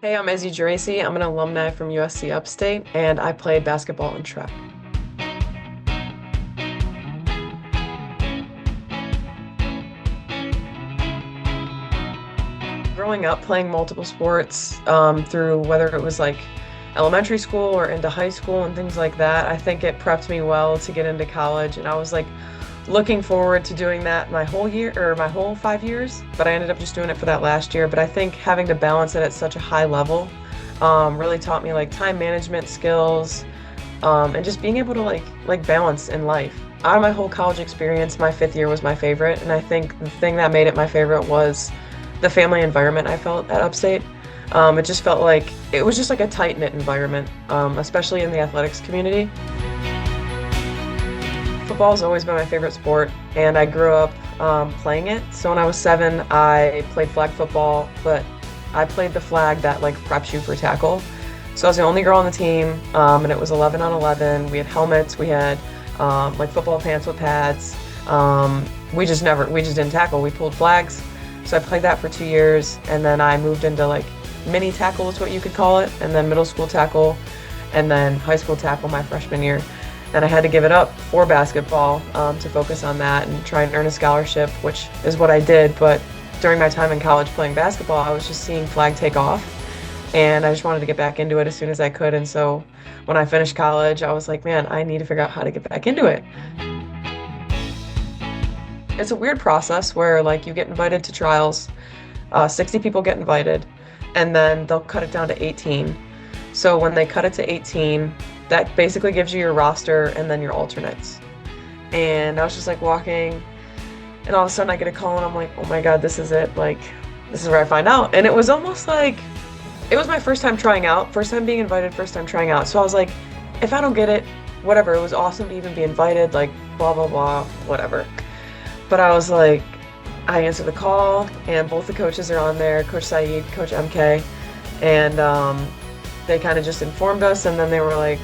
Hey, I'm Geraci. I'm an alumni from USC Upstate, and I played basketball and track. Growing up playing multiple sports through whether it was like elementary school or into high school and things like that, I think it prepped me well to get into college. And I was like looking forward to doing that my whole year or my whole 5 years, but I ended up just doing it for that last year. But I think having to balance it at such a high level really taught me like time management skills and just being able to like balance in life. Out of my whole college experience, my 5th year was my favorite, and I think the thing that made it my favorite was the family environment I felt at Upstate. It just felt like it was just like a tight-knit environment, especially in the athletics community. Football has always been my favorite sport, and I grew up playing it. So when I was 7, I played flag football, but I played the flag that like preps you for tackle. So I was the only girl on the team, and it was 11 on 11. We had helmets, we had like football pants with pads. We just didn't tackle. We pulled flags. So I played that for 2 years, and then I moved into like mini tackle is what you could call it, and then middle school tackle, and then high school tackle my freshman year. And I had to give it up for basketball to focus on that and try and earn a scholarship, which is what I did. But during my time in college playing basketball, I was just seeing flag take off, and I just wanted to get back into it as soon as I could. And so when I finished college, I was like, man, I need to figure out how to get back into it. It's a weird process where like you get invited to trials, 60 people get invited, and then they'll cut it down to 18. So when they cut it to 18, that basically gives you your roster and then your alternates. And I was just like walking, and all of a sudden I get a call and I'm like, oh my God, this is it. Like, this is where I find out. And it was almost like, it was my first time trying out, first time being invited, first time trying out. So I was like, if I don't get it, whatever. It was awesome to even be invited, like blah, blah, blah, whatever. But I was like, I answered the call, and both the coaches are on there, Coach Saeed, Coach MK, and they kind of just informed us, and then they were like,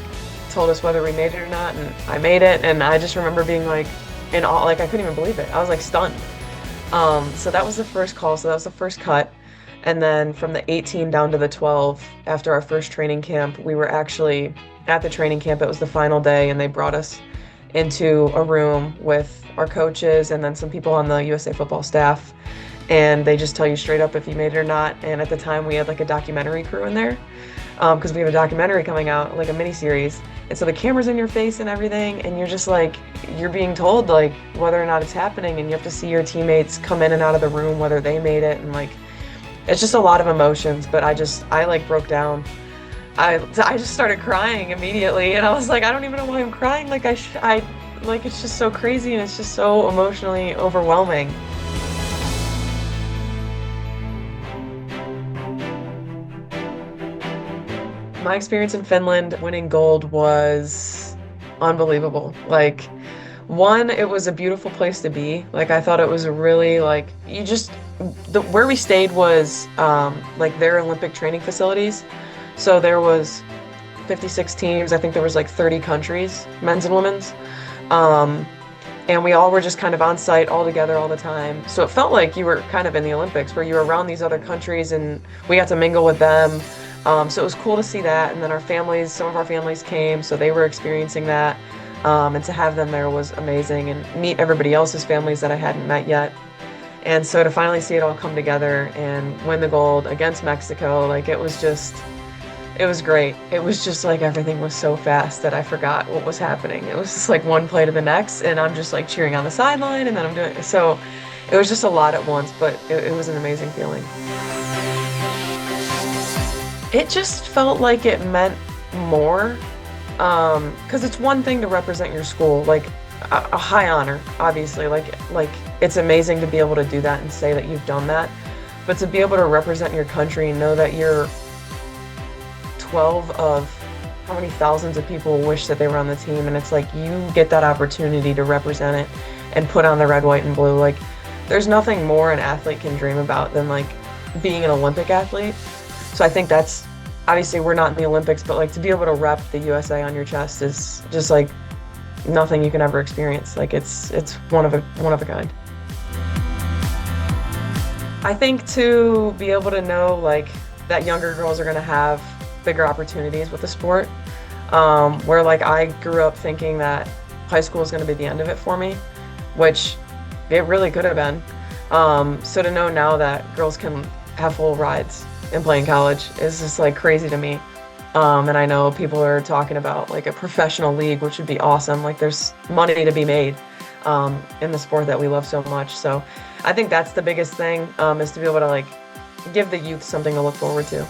told us whether we made it or not, and I made it, and I just remember being like, in awe, like I couldn't even believe it. I was like stunned. So that was the first call, so that was the first cut, and then from the 18 down to the 12, after our first training camp, we were actually at the training camp. It was the final day, and they brought us into a room with our coaches and then some people on the USA football staff, and they just tell you straight up if you made it or not. And at the time we had like a documentary crew in there because we have a documentary coming out, like a mini series, and so the camera's in your face and everything, and you're just like, you're being told like whether or not it's happening, and you have to see your teammates come in and out of the room whether they made it, and like it's just a lot of emotions. But I like broke down. I just started crying immediately, and I was like, I don't even know why I'm crying. Like I like it's just so crazy, and it's just so emotionally overwhelming. My experience in Finland winning gold was unbelievable. Like, one, it was a beautiful place to be. Like, I thought it was a really like where we stayed was like their Olympic training facilities. So there was 56 teams. I think there was like 30 countries, men's and women's. And we all were just kind of on site all together all the time. So it felt like you were kind of in the Olympics where you were around these other countries and we got to mingle with them. So it was cool to see that. And then our families, some of our families came, so they were experiencing that. And to have them there was amazing, and meet everybody else's families that I hadn't met yet. And so to finally see it all come together and win the gold against Mexico, like it was great. It was just like everything was so fast that I forgot what was happening. It was just like one play to the next, and I'm just like cheering on the sideline, and then I'm doing so. It was just a lot at once, but it was an amazing feeling. It just felt like it meant more, because it's one thing to represent your school, like a high honor, obviously, like it's amazing to be able to do that and say that you've done that, but to be able to represent your country and know that you're 12 of how many thousands of people wish that they were on the team, and it's like you get that opportunity to represent it and put on the red, white, and blue. Like, there's nothing more an athlete can dream about than like being an Olympic athlete. So I think that's, obviously we're not in the Olympics, but like to be able to rep the USA on your chest is just like nothing you can ever experience. Like it's one of a kind. I think to be able to know like that younger girls are going to have bigger opportunities with the sport. Where like I grew up thinking that high school was going to be the end of it for me, which it really could have been. So to know now that girls can have full rides and play in college is just like crazy to me. And I know people are talking about like a professional league, which would be awesome. Like there's money to be made in the sport that we love so much. So I think that's the biggest thing, is to be able to like give the youth something to look forward to.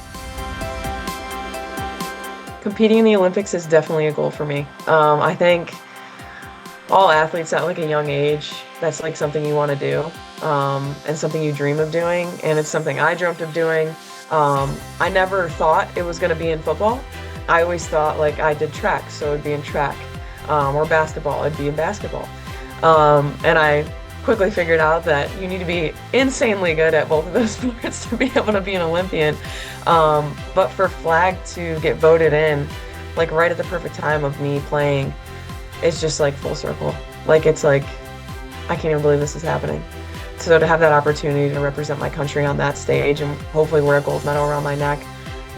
Competing in the Olympics is definitely a goal for me. I think all athletes at like a young age, that's like something you want to do, and something you dream of doing. And it's something I dreamt of doing. I never thought it was going to be in football. I always thought like I did track, so it'd be in track, or basketball, it'd be in basketball. And I quickly figured out that you need to be insanely good at both of those sports to be able to be an Olympian. But for flag to get voted in, like right at the perfect time of me playing, it's just like full circle. Like it's like, I can't even believe this is happening. So to have that opportunity to represent my country on that stage and hopefully wear a gold medal around my neck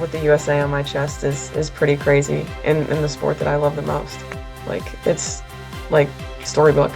with the USA on my chest is pretty crazy in the sport that I love the most. Like it's like storybook.